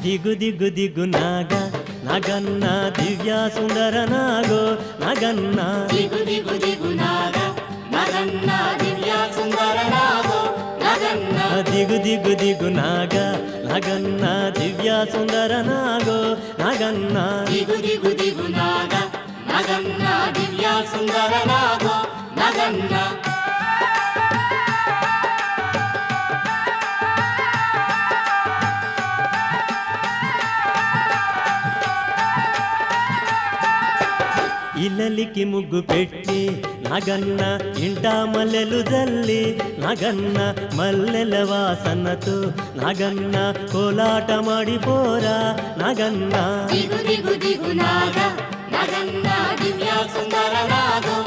ದಿಗು ದಿಗು ದಿಗು ನಾಗ ನಗನ್ನ ದಿವ್ಯ ಸುಂದರ ನಾಗೋ ನಗನ್ನ ದಿಗು ದಿಗು ದಿಗು ನಾಗ ನಗನ್ನ ದಿವ್ಯ ಸುಂದರ ನಾಗೋ ನಗನ್ನ ದಿಗು ದಿಗು ದಿಗು ನಾಗ ನಗನ್ನ ದಿವ್ಯ ಸುಂದರ ನಾಗೋ ನಗನ್ನ ದಿಗು ದಿಗು ದಿಗು ನಾಗ ನಗನ್ನ ದಿವ್ಯ ಸುಂದರ ನಾಗೋ ನಗನ್ನ ఇల్లలికి ముగ్గు పెట్టి నగన్న ఇంట మల్లెలు జల్లి నగన్న మల్లెల వాసనతో నగన్న కోలాట మాడిపోరా నగన్న ದಿಗು ದಿಗು ದಿಗು ನಾಗ ನಗನ್ನ ದಿವ್ಯ ಸುಂದರ ನಾಗೋ